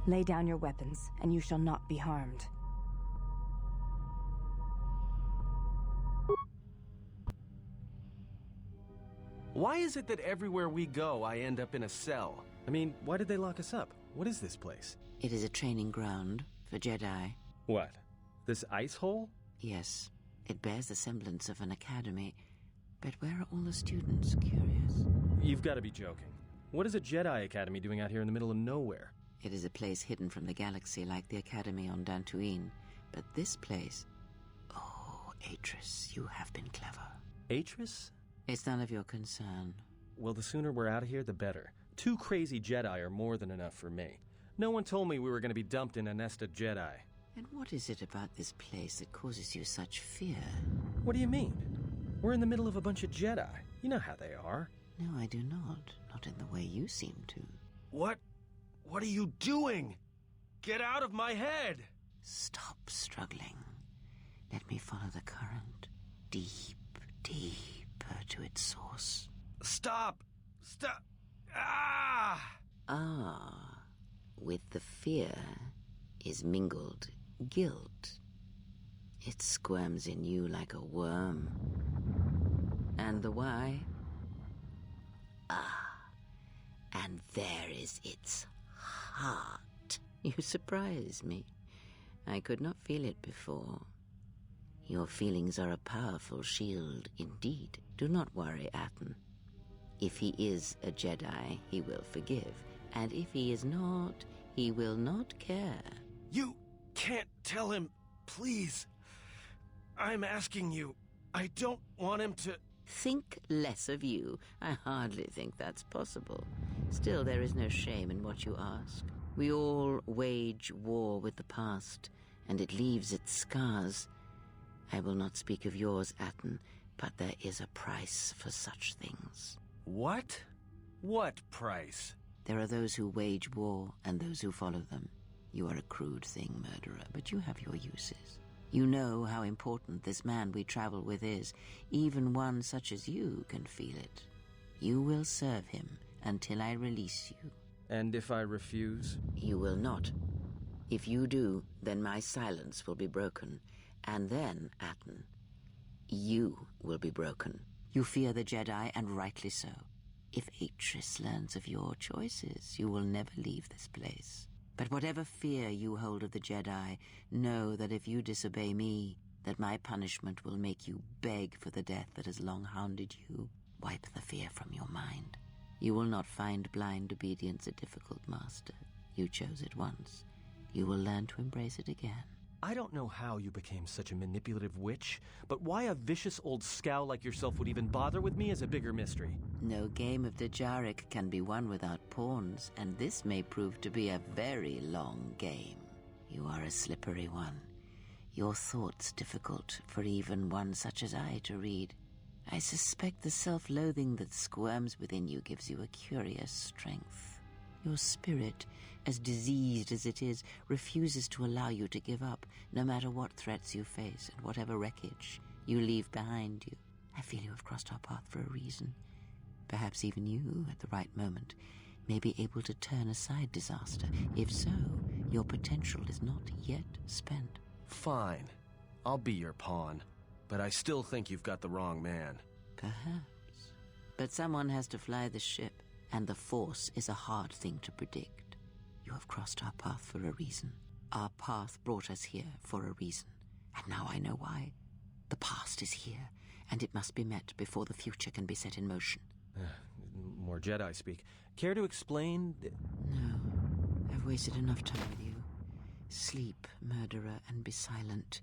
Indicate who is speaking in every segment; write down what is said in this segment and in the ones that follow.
Speaker 1: Lay down your weapons, and you shall not be harmed.
Speaker 2: Why is it that everywhere we go, I end up in a cell? I mean, why did they lock us up? What is this place?
Speaker 3: It is a training ground for Jedi.
Speaker 2: What? This ice hole?
Speaker 3: Yes, it bears the semblance of an academy. But where are all the students? Curious.
Speaker 2: You've got to be joking. What is a Jedi Academy doing out here in the middle of nowhere?
Speaker 3: It is a place hidden from the galaxy like the academy on Dantooine. But this place... Oh, Atris, you have been clever.
Speaker 2: Atris?
Speaker 3: It's none of your concern.
Speaker 2: Well, the sooner we're out of here, the better. 2 crazy Jedi are more than enough for me. No one told me we were going to be dumped in a nest of Jedi.
Speaker 3: And what is it about this place that causes you such fear?
Speaker 2: What do you mean? We're in the middle of a bunch of Jedi. You know how they are.
Speaker 3: No, I do not. Not in the way you seem to.
Speaker 2: What are you doing? Get out of my head!
Speaker 3: Stop struggling. Let me follow the current. Deep, deeper to its source.
Speaker 2: Stop! Stop! Ah!
Speaker 3: Ah, with the fear is mingled guilt. It squirms in you like a worm. And the why? Ah, and there is its heart. You surprise me. I could not feel it before. Your feelings are a powerful shield indeed. Do not worry, Atten. If he is a Jedi, he will forgive. And if he is not, he will not care.
Speaker 2: You can't tell him, please. I'm asking you. I don't want him to...
Speaker 3: Think less of you. I hardly think that's possible. Still, there is no shame in what you ask. We all wage war with the past, and it leaves its scars. I will not speak of yours, Atten, but there is a price for such things.
Speaker 2: What? What price?
Speaker 3: There are those who wage war and those who follow them. You are a crude thing, murderer, but you have your uses. You know how important this man we travel with is. Even one such as you can feel it. You will serve him until I release you.
Speaker 2: And if I refuse?
Speaker 3: You will not. If you do, then my silence will be broken. And then, Atten, you will be broken. You fear the Jedi, and rightly so. If Atris learns of your choices, you will never leave this place. But whatever fear you hold of the Jedi, know that if you disobey me, that my punishment will make you beg for the death that has long hounded you. Wipe the fear from your mind. You will not find blind obedience a difficult master. You chose it once. You will learn to embrace it again.
Speaker 2: I don't know how you became such a manipulative witch, but why a vicious old scow like yourself would even bother with me is a bigger mystery.
Speaker 3: No game of Djarik can be won without pawns, and this may prove to be a very long game. You are a slippery one. Your thoughts difficult for even one such as I to read. I suspect the self-loathing that squirms within you gives you a curious strength. Your spirit, as diseased as it is, refuses to allow you to give up, no matter what threats you face and whatever wreckage you leave behind you. I feel you have crossed our path for a reason. Perhaps even you, at the right moment, may be able to turn aside disaster. If so, your potential is not yet spent.
Speaker 2: Fine. I'll be your pawn. But I still think you've got the wrong man.
Speaker 3: Perhaps. But someone has to fly the ship, and the Force is a hard thing to predict. You have crossed our path for a reason. Our path brought us here for a reason. And now I know why. The past is here, and it must be met before the future can be set in motion.
Speaker 2: More Jedi speak. Care to explain?
Speaker 3: No. I've wasted enough time with you. Sleep, murderer, and be silent.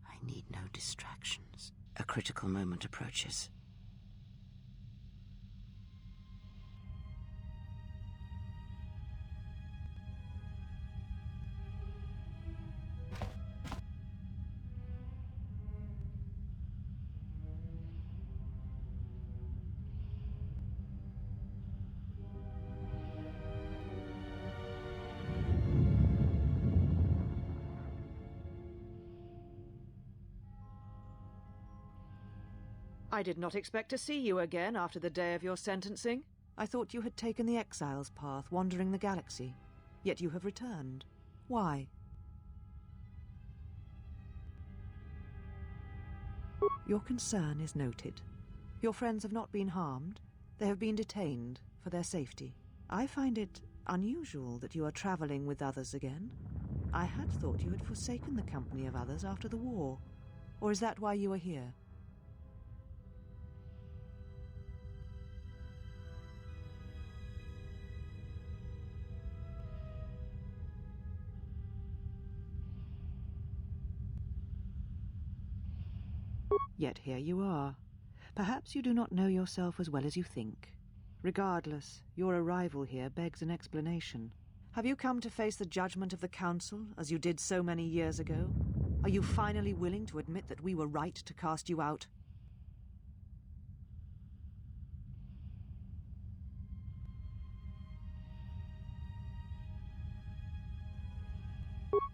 Speaker 3: I need no distractions. A critical moment approaches.
Speaker 4: I did not expect to see you again after the day of your sentencing. I thought you had taken the exile's path, wandering the galaxy.
Speaker 5: Yet you have returned. Why? Your concern is noted. Your friends have not been harmed. They have been detained for their safety. I find it unusual that you are traveling with others again. I had thought you had forsaken the company of others after the war. Or is that why you are here? Yet here you are. Perhaps you do not know yourself as well as you think. Regardless, your arrival here begs an explanation. Have you come to face the judgment of the Council, as you did so many years ago? Are you finally willing to admit that we were right to cast you out?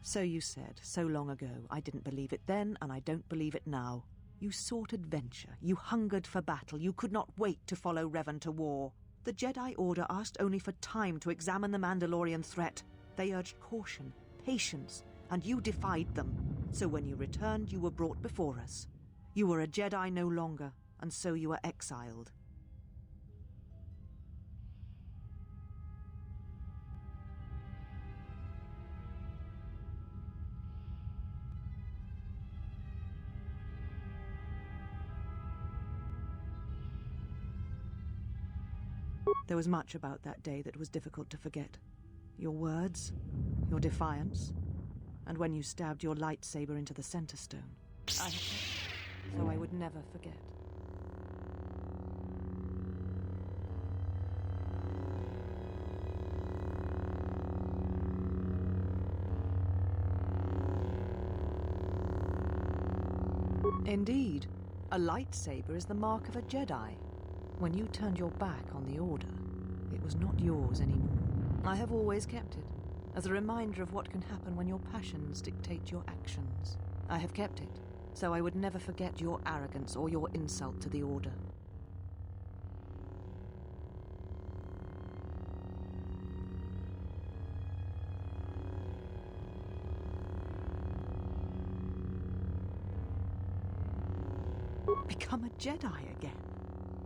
Speaker 5: So you said, so long ago. I didn't believe it then, and I don't believe it now. You sought adventure, you hungered for battle, you could not wait to follow Revan to war. The Jedi Order asked only for time to examine the Mandalorian threat. They urged caution, patience, and you defied them. So when you returned, you were brought before us. You were a Jedi no longer, and so you were exiled. There was much about that day that was difficult to forget. Your words, your defiance, and when you stabbed your lightsaber into the center stone. I have kept it, so I would never forget. Indeed, a lightsaber is the mark of a Jedi. When you turned your back on the Order, it was not yours anymore. I have always kept it, as a reminder of what can happen when your passions dictate your actions. I have kept it, so I would never forget your arrogance or your insult to the Order. Become a Jedi again?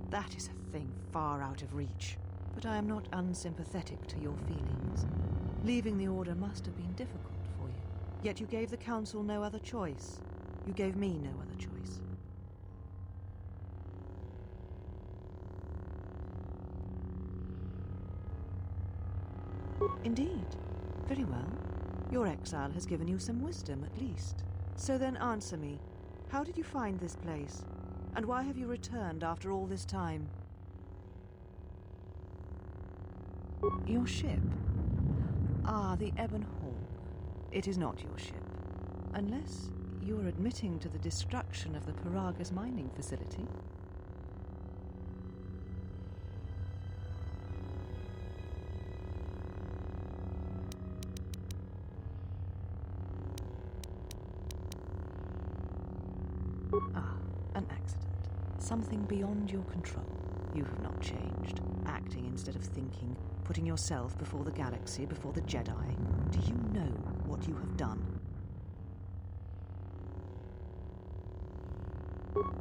Speaker 5: That is a thing far out of reach. But I am not unsympathetic to your feelings. Leaving the Order must have been difficult for you. Yet you gave the Council no other choice. You gave me no other choice. Indeed. Very well. Your exile has given you some wisdom, at least. So then answer me. How did you find this place? And why have you returned after all this time? Your ship? Ah, the Ebon Hawk. It is not your ship. Unless you are admitting to the destruction of the Paragus mining facility. Ah, an accident. Something beyond your control. You have not changed. Acting instead of thinking, putting yourself before the galaxy, before the Jedi. Do you know what you have done?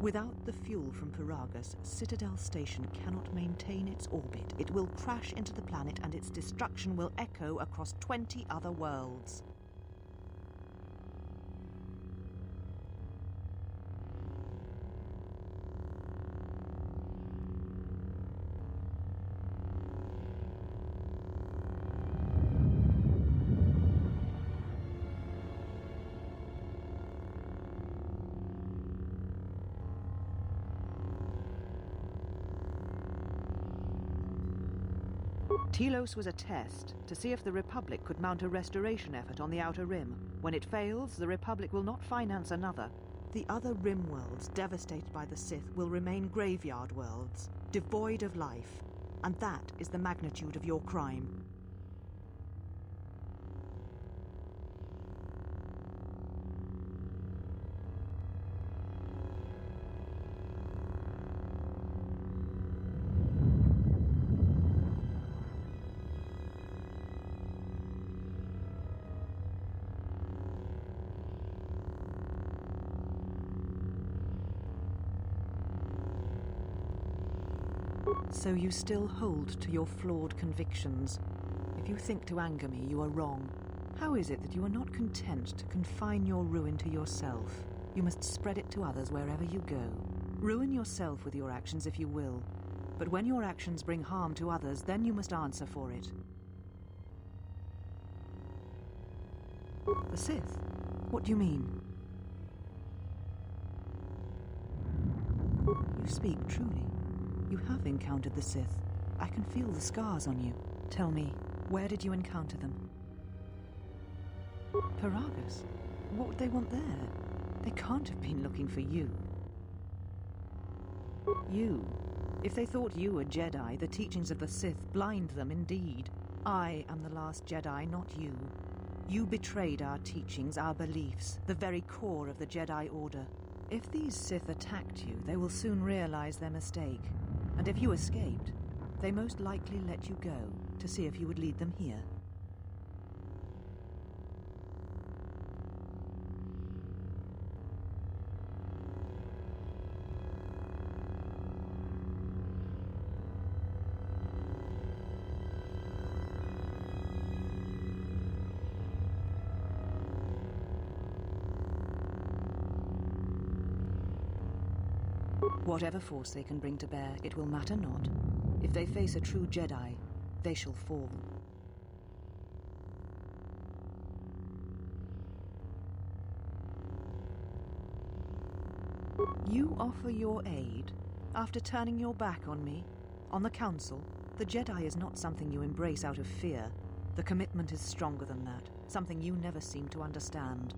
Speaker 5: Without the fuel from Paragus, Citadel Station cannot maintain its orbit. It will crash into the planet and its destruction will echo across 20 other worlds. Telos was a test to see if the Republic could mount a restoration effort on the Outer Rim. When it fails, the Republic will not finance another. The other Rim worlds, devastated by the Sith, will remain graveyard worlds, devoid of life. And that is the magnitude of your crime. So you still hold to your flawed convictions. If you think to anger me, you are wrong. How is it that you are not content to confine your ruin to yourself? You must spread it to others wherever you go. Ruin yourself with your actions if you will, but when your actions bring harm to others, then you must answer for it. The Sith? What do you mean? You speak truly. You have encountered the Sith. I can feel the scars on you. Tell me, where did you encounter them? Paragus? What would they want there? They can't have been looking for you. You. If they thought you were Jedi, the teachings of the Sith blind them indeed. I am the last Jedi, not you. You betrayed our teachings, our beliefs, the very core of the Jedi Order. If these Sith attacked you, they will soon realize their mistake. And if you escaped, they most likely let you go to see if you would lead them here. Whatever force they can bring to bear, it will matter not. If they face a true Jedi, they shall fall. You offer your aid after turning your back on me, on the Council. The Jedi is not something you embrace out of fear. The commitment is stronger than that, something you never seem to understand.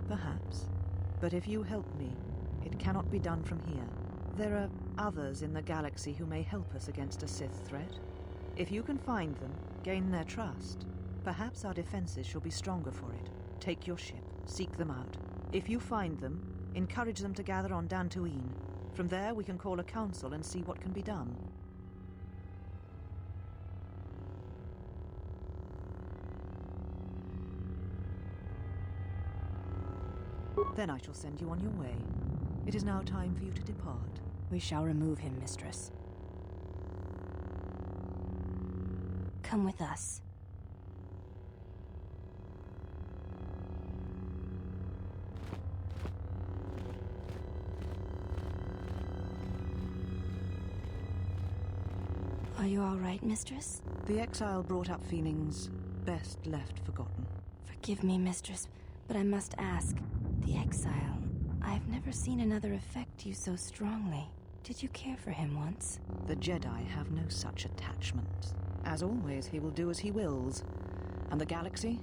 Speaker 5: Perhaps. But if you help me, it cannot be done from here. There are others in the galaxy who may help us against a Sith threat. If you can find them, gain their trust, perhaps our defenses shall be stronger for it. Take your ship, seek them out. If you find them, encourage them to gather on Dantooine. From there we can call a council and see what can be done. Then I shall send you on your way. It is now time for you to depart.
Speaker 1: We shall remove him, Mistress. Come with us. Are you all right, Mistress?
Speaker 5: The exile brought up feelings best left forgotten.
Speaker 1: Forgive me, Mistress, but I must ask. The exile. I've never seen another affect you so strongly. Did you care for him once?
Speaker 5: The Jedi have no such attachments. As always, he will do as he wills. And the galaxy,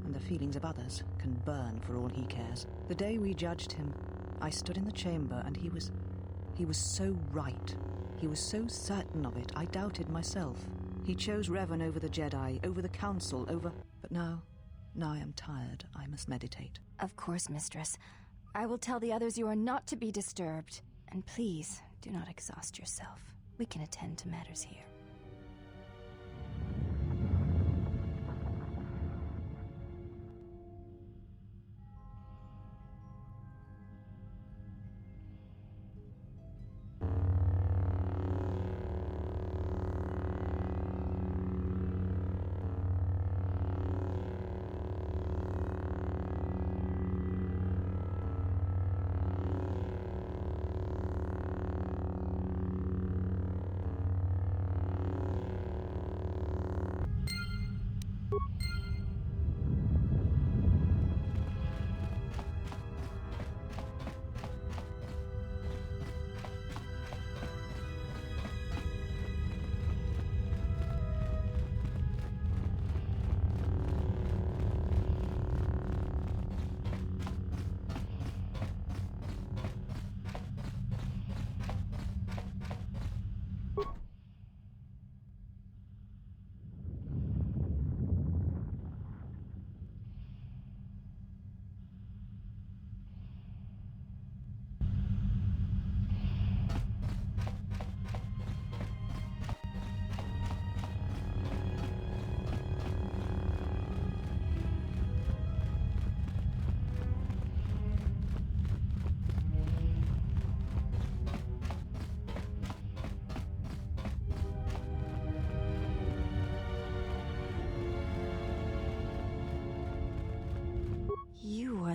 Speaker 5: and the feelings of others, can burn for all he cares. The day we judged him, I stood in the chamber and he was so right. He was so certain of it, I doubted myself. He chose Revan over the Jedi, over the Council, over... But now I am tired. I must meditate.
Speaker 1: Of course, Mistress. I will tell the others you are not to be disturbed. And please, do not exhaust yourself. We can attend to matters here.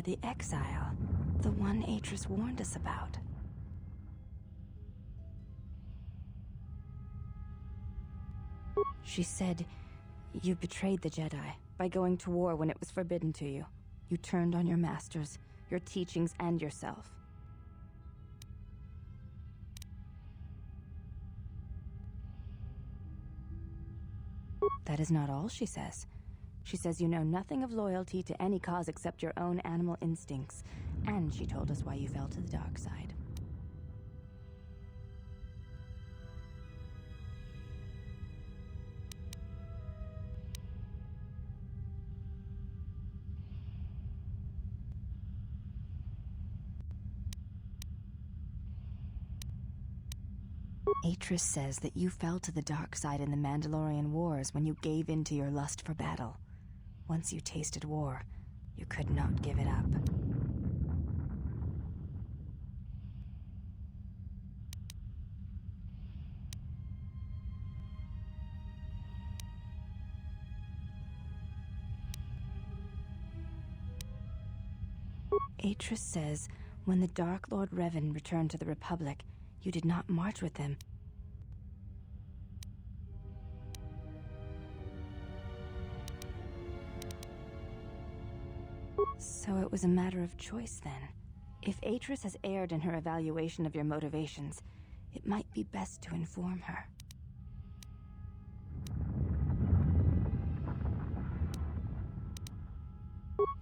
Speaker 1: the exile, the one Atris warned us about. She said you betrayed the Jedi by going to war when it was forbidden to you. You turned on your masters, your teachings, and yourself. That is not all she says. She says you know nothing of loyalty to any cause except your own animal instincts, and she told us why you fell to the dark side. Atris says that you fell to the dark side in the Mandalorian Wars when you gave in to your lust for battle. Once you tasted war, you could not give it up. Atris says when the Dark Lord Revan returned to the Republic, you did not march with them. So it was a matter of choice then. If Atris has erred in her evaluation of your motivations, it might be best to inform her.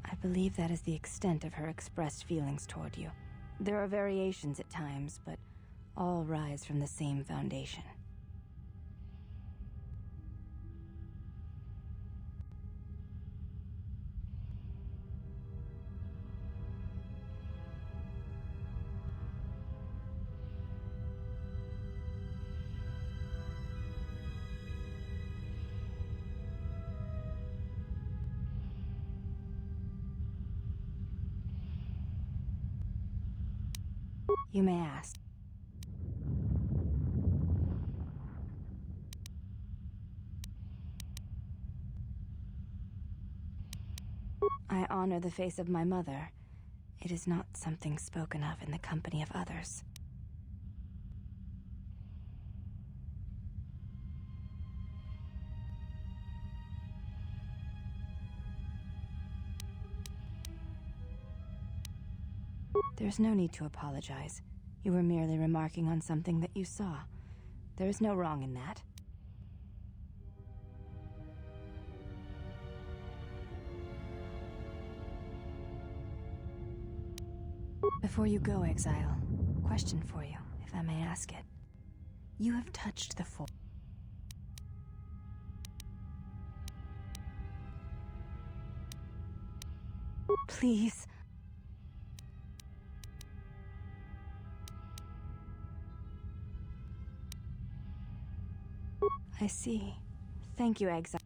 Speaker 1: I believe that is the extent of her expressed feelings toward you. There are variations at times, but all rise from the same foundation. You may ask. I honor the face of my mother. It is not something spoken of in the company of others. There's no need to apologize. You were merely remarking on something that you saw. There is no wrong in that. Before you go, Exile, question for you, if I may ask it. You have touched the Force. Please. I see. Thank you, Exile.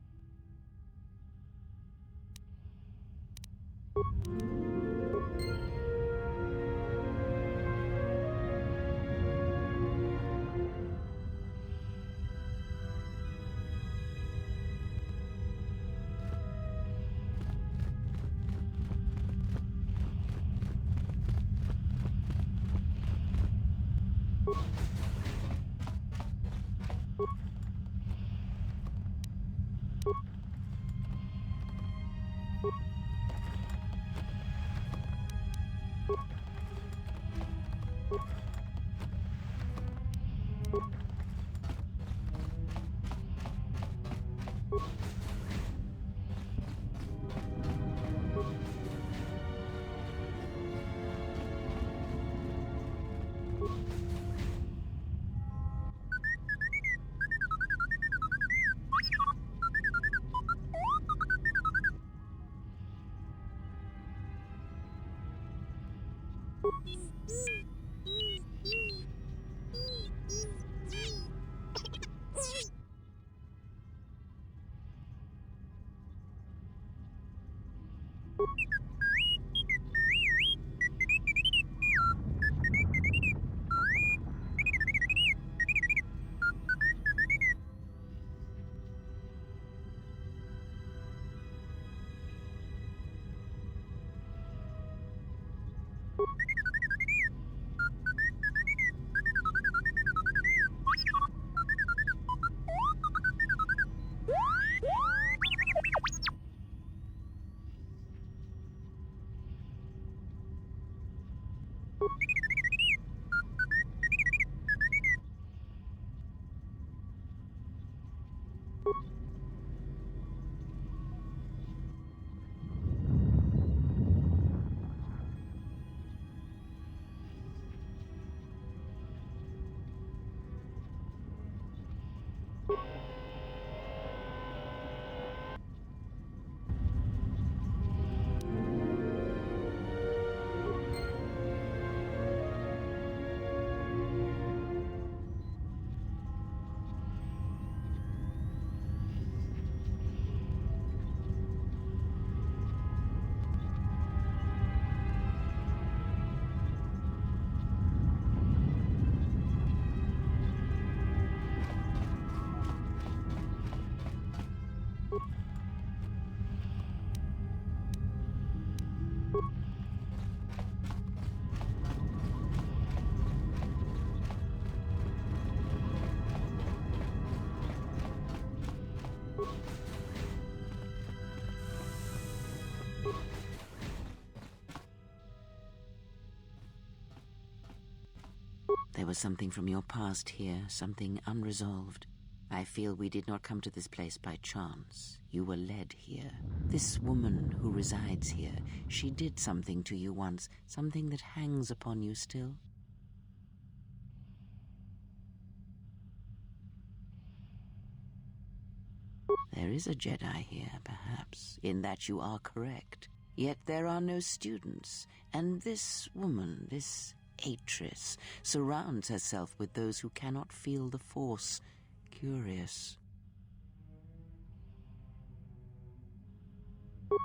Speaker 3: There was something from your past here, something unresolved. I feel we did not come to this place by chance. You were led here. This woman who resides here, she did something to you once, something that hangs upon you still. There is a Jedi here, perhaps, in that you are correct. Yet there are no students, and this woman, this Atris, surrounds herself with those who cannot feel the Force. Curious.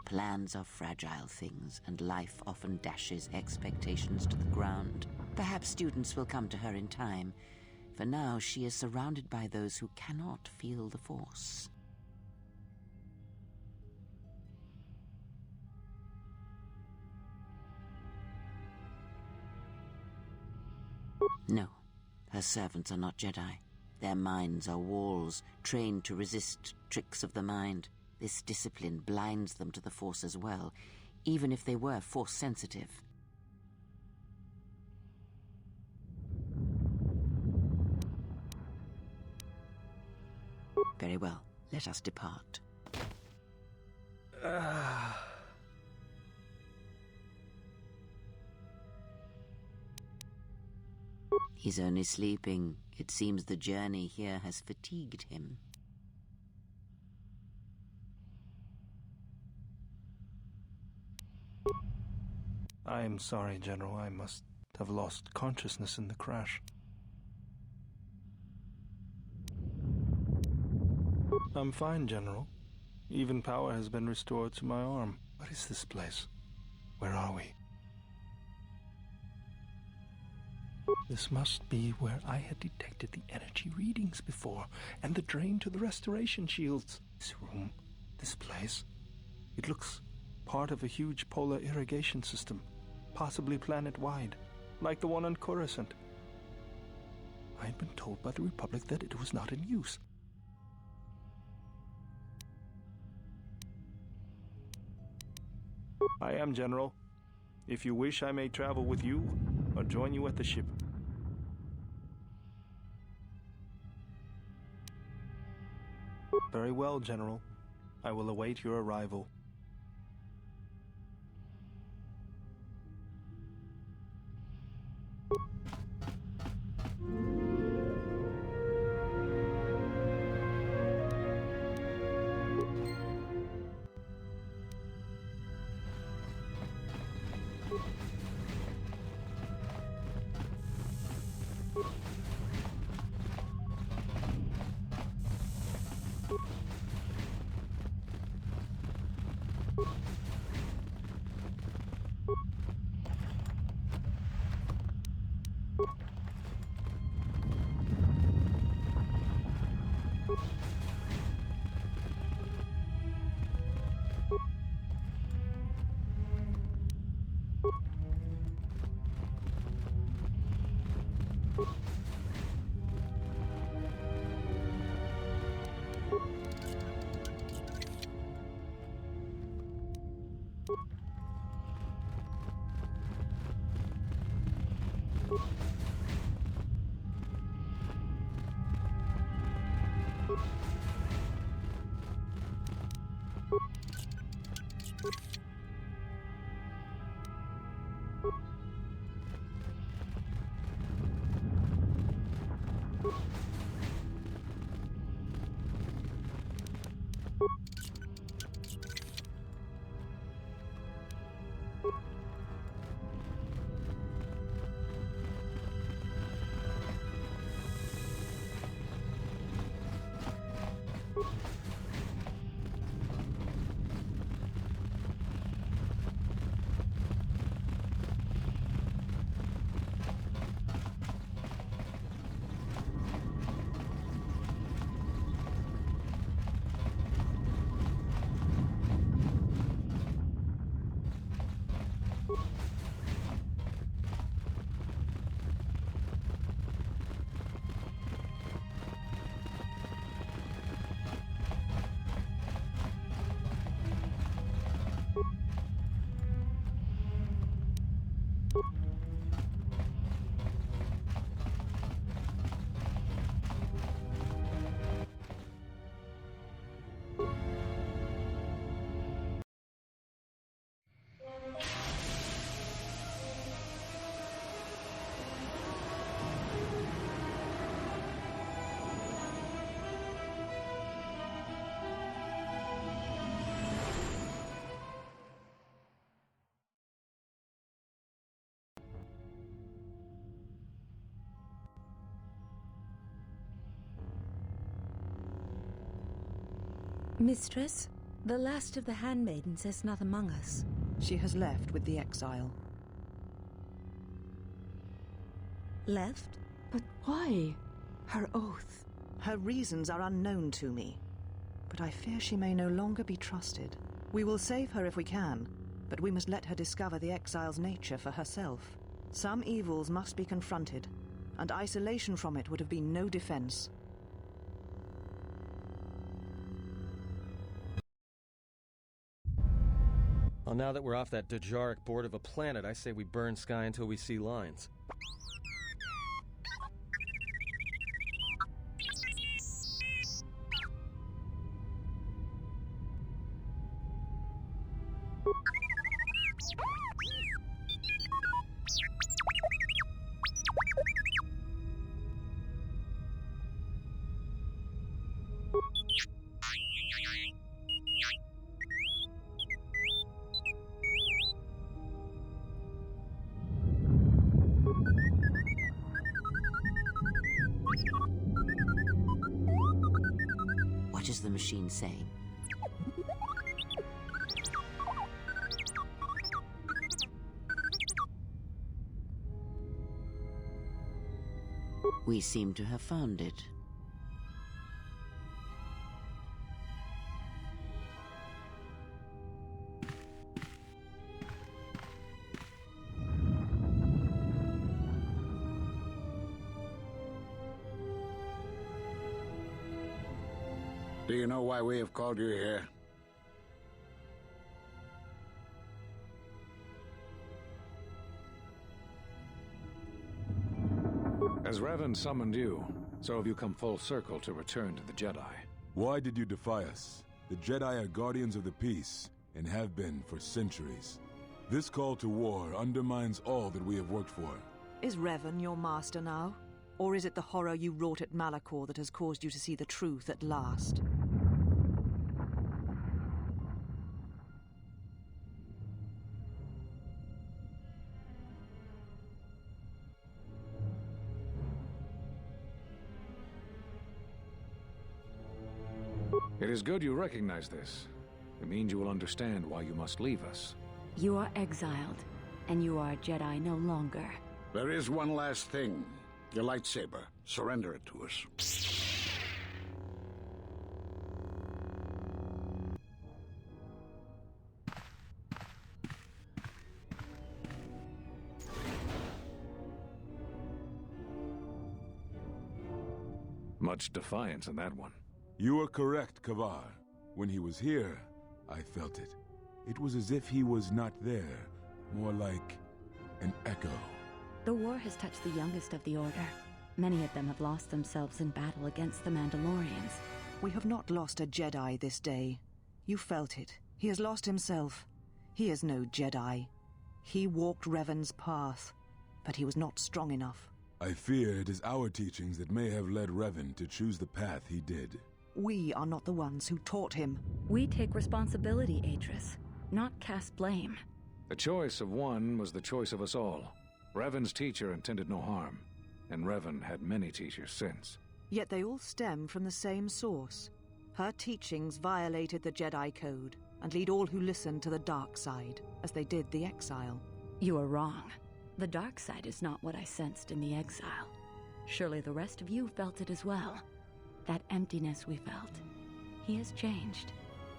Speaker 3: Plans are fragile things, and life often dashes expectations to the ground. Perhaps students will come to her in time. For now, she is surrounded by those who cannot feel the Force. No, her servants are not Jedi. Their minds are walls, trained to resist tricks of the mind. This discipline blinds them to the Force as well, even if they were Force-sensitive. Very well, let us depart. He's only sleeping. It seems the journey here has fatigued him.
Speaker 6: I'm sorry, General. I must have lost consciousness in the crash. I'm fine, General. Even power has been restored to my arm. What is this place? Where are we? This must be where I had detected the energy readings before, and the drain to the restoration shields. This room, this place, it looks part of a huge polar irrigation system, possibly planet-wide, like the one on Coruscant. I had been told by the Republic that it was not in use. I am, General. If you wish, I may travel with you or join you at the ship. Very well, General. I will await your arrival.
Speaker 7: Mistress, the last of the handmaidens is not among us.
Speaker 5: She has left with the exile.
Speaker 7: Left?
Speaker 1: But why? Her oath.
Speaker 5: Her reasons are unknown to me, but I fear she may no longer be trusted. We will save her if we can, but we must let her discover the exile's nature for herself. Some evils must be confronted, and isolation from it would have been no defense.
Speaker 2: Well, now that we're off that Dejaric board of a planet, I say we burn sky until we see lines.
Speaker 3: What is the machine saying? We seem to have found it.
Speaker 8: Do you know why we have called you here?
Speaker 9: As Revan summoned you, so have you come full circle to return to the Jedi.
Speaker 10: Why did you defy us? The Jedi are guardians of the peace, and have been for centuries. This call to war undermines all that we have worked for.
Speaker 5: Is Revan your master now? Or is it the horror you wrought at Malachor that has caused you to see the truth at last?
Speaker 9: It is good you recognize this. It means you will understand why you must leave us.
Speaker 1: You are exiled, and you are a Jedi no longer.
Speaker 8: There is one last thing. Your lightsaber. Surrender it to us.
Speaker 9: Much defiance in that one.
Speaker 10: You are correct, Kavar. When he was here, I felt it. It was as if he was not there, more like an echo.
Speaker 1: The war has touched the youngest of the Order. Many of them have lost themselves in battle against the Mandalorians.
Speaker 5: We have not lost a Jedi this day. You felt it. He has lost himself. He is no Jedi. He walked Revan's path, but he was not strong enough.
Speaker 10: I fear it is our teachings that may have led Revan to choose the path he did.
Speaker 5: We are not the ones who taught him.
Speaker 1: We take responsibility, Atris, not cast blame.
Speaker 9: The choice of one was the choice of us all. Revan's teacher intended no harm, and Revan had many teachers since.
Speaker 5: Yet they all stem from the same source. Her teachings violated the Jedi Code and lead all who listen to the dark side, as they did the exile.
Speaker 1: You are wrong. The dark side is not what I sensed in the exile. Surely the rest of you felt it as well. That emptiness we felt. He has changed.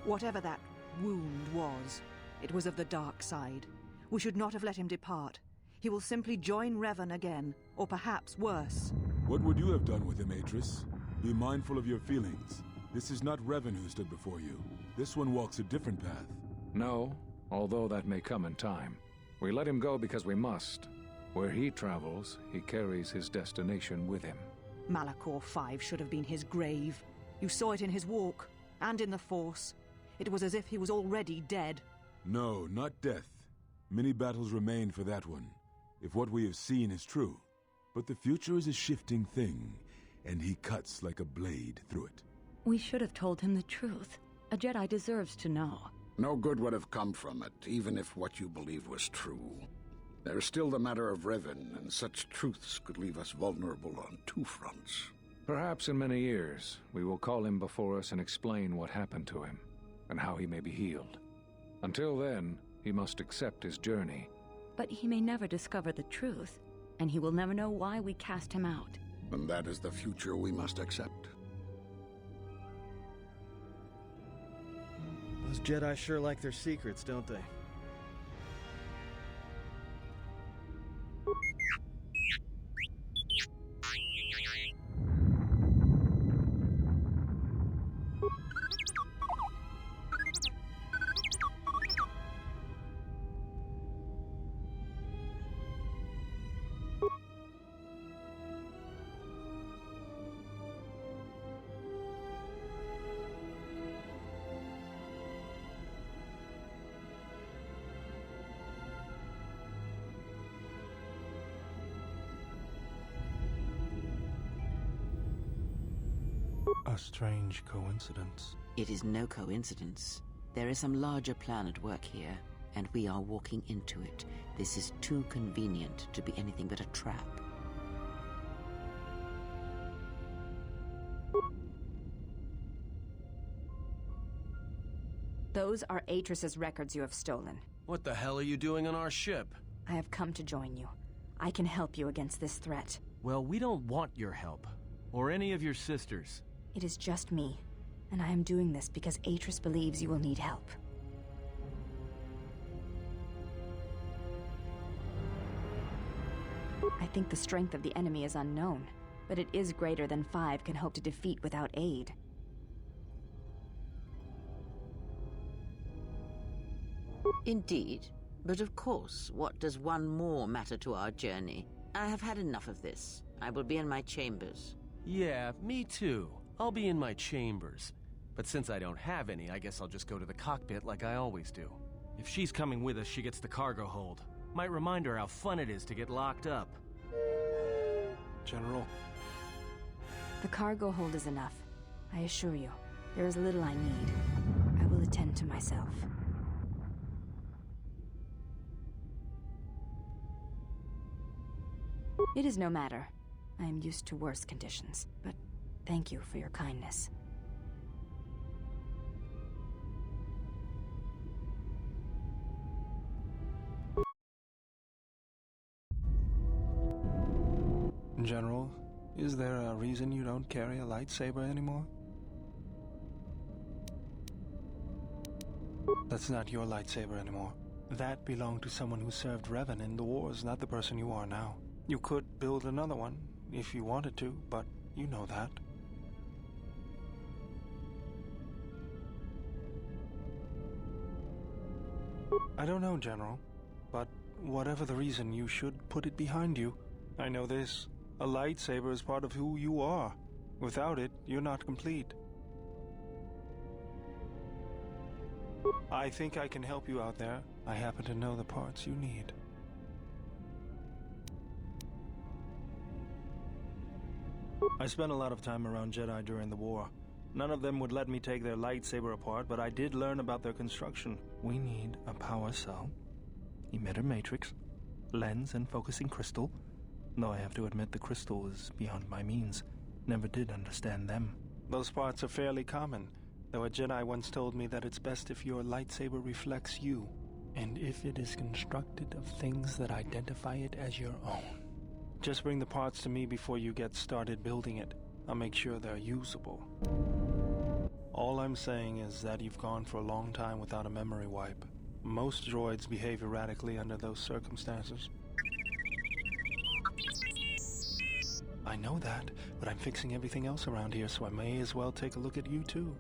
Speaker 5: Whatever that wound was, it was of the dark side. We should not have let him depart. He will simply join Revan again, or perhaps worse.
Speaker 10: What would you have done with him, Atris? Be mindful of your feelings. This is not Revan who stood before you. This one walks a different path.
Speaker 9: No, although that may come in time. We let him go because we must. Where he travels, he carries his destination with him.
Speaker 5: Malachor 5 should have been his grave. You saw it in his walk, and in the Force. It was as if he was already dead.
Speaker 10: No, not death. Many battles remain for that one, if what we have seen is true. But the future is a shifting thing, and he cuts like a blade through it.
Speaker 1: We should have told him the truth. A Jedi deserves to know.
Speaker 8: No good would have come from it, even if what you believed was true. There's still the matter of Revan, and such truths could leave us vulnerable on two fronts.
Speaker 9: Perhaps in many years, we will call him before us and explain what happened to him, and how he may be healed. Until then, he must accept his journey.
Speaker 1: But he may never discover the truth, and he will never know why we cast him out.
Speaker 8: And that is the future we must accept.
Speaker 2: Those Jedi sure like their secrets, don't they?
Speaker 6: A strange coincidence.
Speaker 3: It is no coincidence. There is some larger plan at work here, and we are walking into it. This is too convenient to be anything but a trap.
Speaker 1: Those are Atris's records you have stolen.
Speaker 2: What the hell are you doing on our ship?
Speaker 1: I have come to join you. I can help you against this threat.
Speaker 2: Well, we don't want your help. Or any of your sisters.
Speaker 1: It is just me, and I am doing this because Atris believes you will need help. I think the strength of the enemy is unknown, but it is greater than 5 can hope to defeat without aid.
Speaker 3: Indeed. But of course, what does one more matter to our journey? I have had enough of this. I will be in my chambers.
Speaker 2: Yeah, me too. I'll be in my chambers. But since I don't have any, I guess I'll just go to the cockpit like I always do. If she's coming with us, she gets the cargo hold. Might remind her how fun it is to get locked up.
Speaker 6: General.
Speaker 1: The cargo hold is enough. I assure you, there is little I need. I will attend to myself. It is no matter. I am used to worse conditions, but thank you for your kindness.
Speaker 6: General, is there a reason you don't carry a lightsaber anymore? That's not your lightsaber anymore. That belonged to someone who served Revan in the wars, not the person you are now. You could build another one, if you wanted to, but you know that. I don't know, General. But whatever the reason, you should put it behind you. I know this. A lightsaber is part of who you are. Without it, you're not complete. I think I can help you out there. I happen to know the parts you need. I spent a lot of time around Jedi during the war. None of them would let me take their lightsaber apart, but I did learn about their construction. We need a power cell, emitter matrix, lens and focusing crystal. Though I have to admit the crystal is beyond my means. Never did understand them. Those parts are fairly common, though a Jedi once told me that it's best if your lightsaber reflects you, and if it is constructed of things that identify it as your own. Just bring the parts to me before you get started building it. I'll make sure they're usable. All I'm saying is that you've gone for a long time without a memory wipe. Most droids behave erratically under those circumstances. I know that, but I'm fixing everything else around here, so I may as well take a look at you too.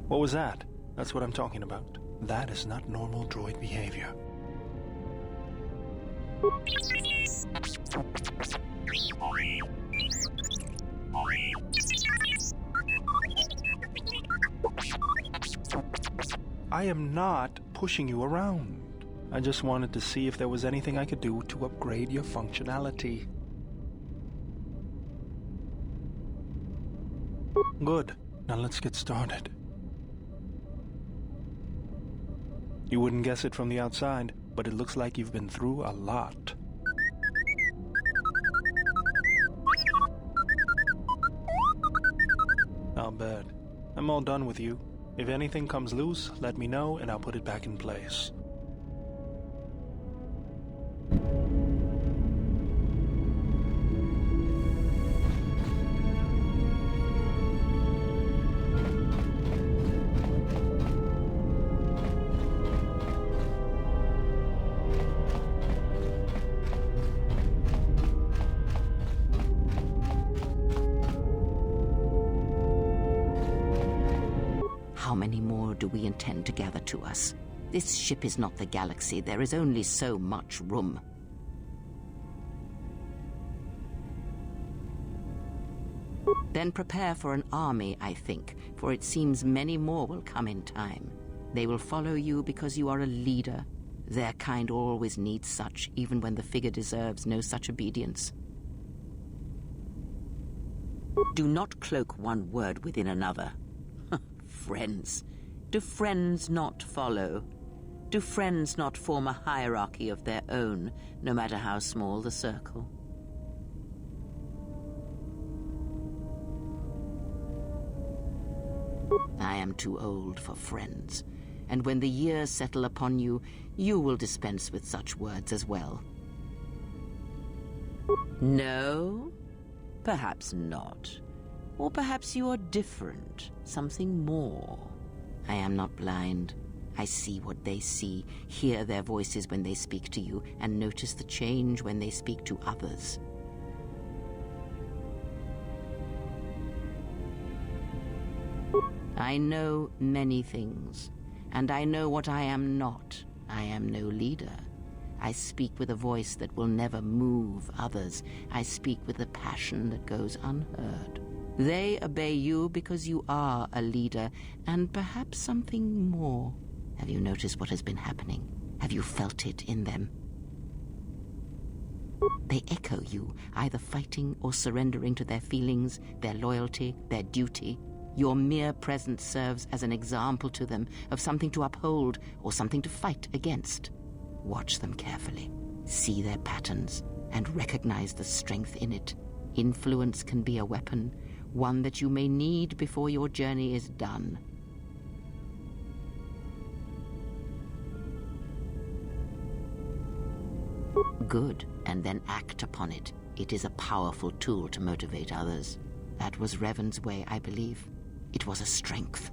Speaker 6: What was that? That's what I'm talking about. That is not normal droid behavior. I am not pushing you around. I just wanted to see if there was anything I could do to upgrade your functionality. Good. Now let's get started. You wouldn't guess it from the outside, but it looks like you've been through a lot. I'll bet. I'm all done with you. If anything comes loose, let me know and I'll put it back in place.
Speaker 3: How many more do we intend to gather to us? This ship is not the galaxy. There is only so much room. Then prepare for an army, I think, for it seems many more will come in time. They will follow you because you are a leader. Their kind always needs such, even when the figure deserves no such obedience. Do not cloak one word within another. Friends. Do friends not follow? Do friends not form a hierarchy of their own, no matter how small the circle? I am too old for friends, and when the years settle upon you, you will dispense with such words as well. No? Perhaps not. Or perhaps you are different, something more. I am not blind. I see what they see, hear their voices when they speak to you, and notice the change when they speak to others. I know many things, and I know what I am not. I am no leader. I speak with a voice that will never move others. I speak with a passion that goes unheard. They obey you because you are a leader, and perhaps something more. Have you noticed what has been happening? Have you felt it in them? They echo you, either fighting or surrendering to their feelings, their loyalty, their duty. Your mere presence serves as an example to them of something to uphold or something to fight against. Watch them carefully, see their patterns, and recognize the strength in it. Influence can be a weapon, one that you may need before your journey is done. Good, and then act upon it. It is a powerful tool to motivate others. That was Revan's way, I believe. It was a strength.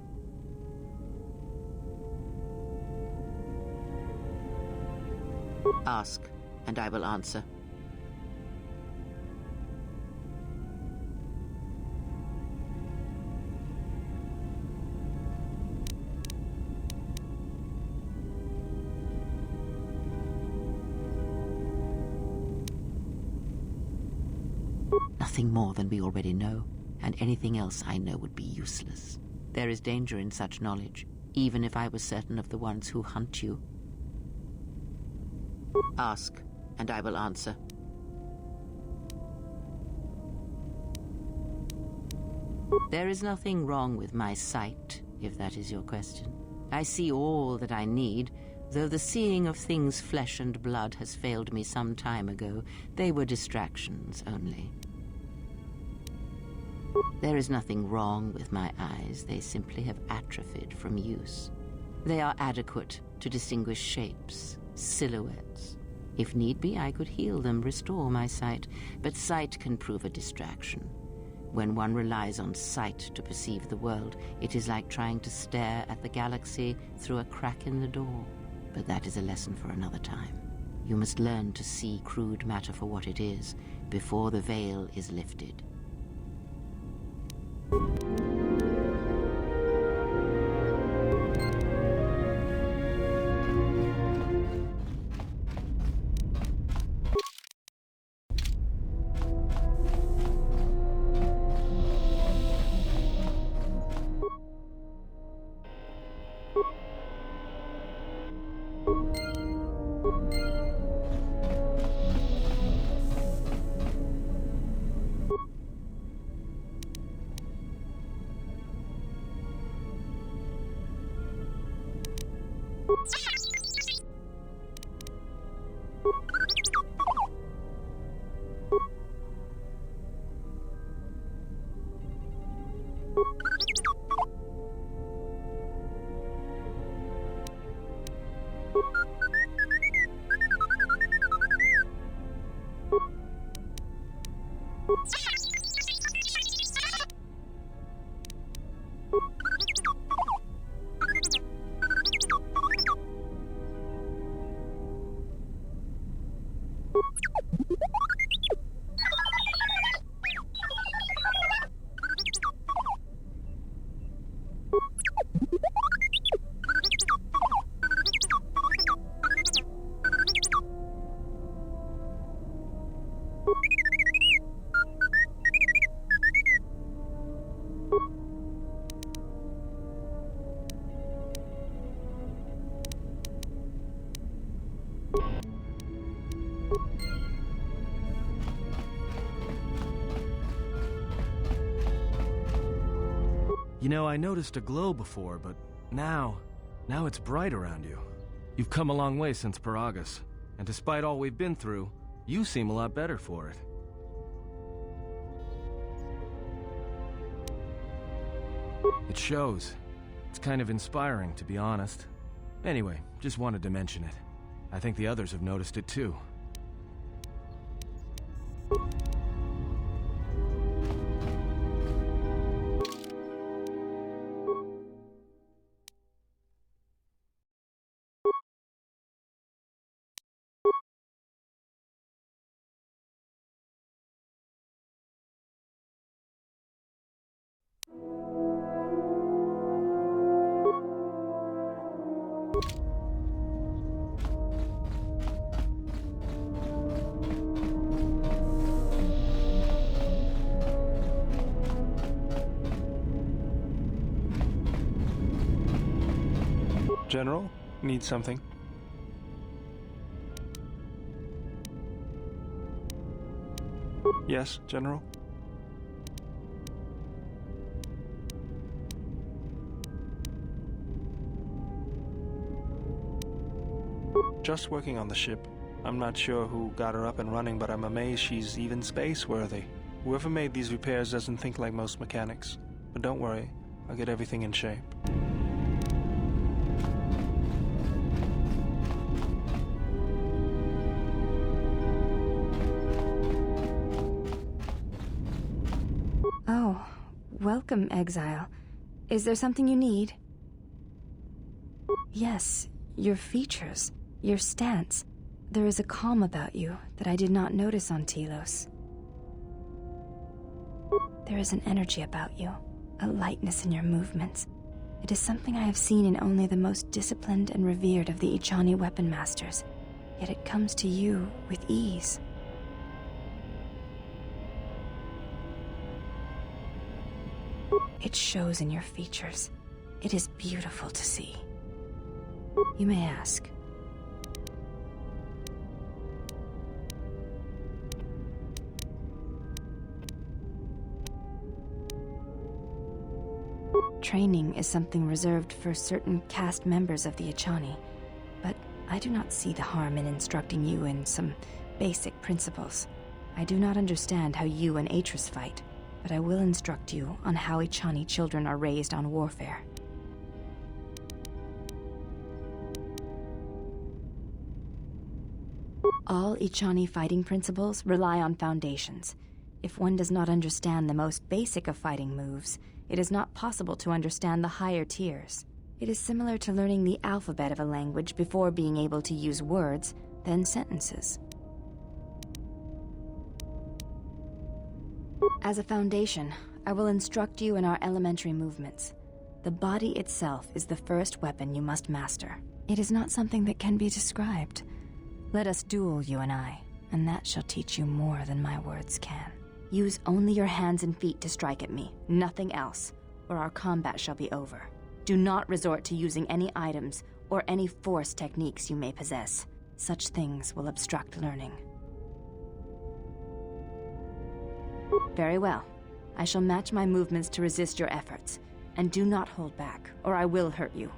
Speaker 3: Ask, and I will answer. nothing more than we already know, and anything else I know would be useless. There is danger in such knowledge, even if I was certain of the ones who hunt you. Ask, and I will answer. There is nothing wrong with my sight, if that is your question. I see all that I need, though the seeing of things flesh and blood has failed me some time ago. They were distractions only. There is nothing wrong with my eyes. They simply have atrophied from use. They are adequate to distinguish shapes, silhouettes. If need be, I could heal them, restore my sight, but sight can prove a distraction. When one relies on sight to perceive the world, it is like trying to stare at the galaxy through a crack in the door. But that is a lesson for another time. You must learn to see crude matter for what it is, before the veil is lifted.
Speaker 2: You know, I noticed a glow before, but now it's bright around you. You've come a long way since Paragus, and despite all we've been through, you seem a lot better for it. It shows. It's kind of inspiring, to be honest. Anyway, just wanted to mention it. I think the others have noticed it too.
Speaker 6: General, need something? Yes, General? Just working on the ship. I'm not sure who got her up and running, but I'm amazed she's even space-worthy. Whoever made these repairs doesn't think like most mechanics. But don't worry, I'll get everything in shape.
Speaker 1: Oh, welcome, Exile. Is there something you need? Yes, your features, your stance. There is a calm about you that I did not notice on Telos. There is an energy about you, a lightness in your movements. It is something I have seen in only the most disciplined and revered of the Ichani weapon masters, yet it comes to you with ease. It shows in your features. It is beautiful to see. You may ask. Training is something reserved for certain caste members of the Echani, but I do not see the harm in instructing you in some basic principles. I do not understand how you and Atris fight, but I will instruct you on how Echani children are raised on warfare. All Echani fighting principles rely on foundations. If one does not understand the most basic of fighting moves, it is not possible to understand the higher tiers. It is similar to learning the alphabet of a language before being able to use words, then sentences. As a foundation, I will instruct you in our elementary movements. The body itself is the first weapon you must master. It is not something that can be described. Let us duel, you and I, and that shall teach you more than my words can. Use only your hands and feet to strike at me, nothing else, or our combat shall be over. Do not resort to using any items or any force techniques you may possess. Such things will obstruct learning. Very well. I shall match my movements to resist your efforts, and do not hold back, or I will hurt you.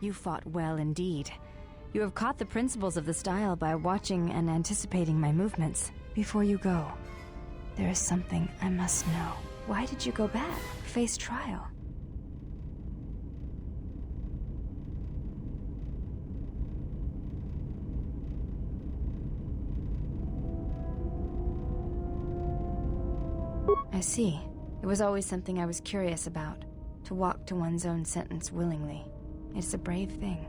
Speaker 1: You fought well indeed. You have caught the principles of the style by watching and anticipating my movements. Before you go, there is something I must know. Why did you go back, face trial? I see. It was always something I was curious about, to walk to one's own sentence willingly. It's a brave thing.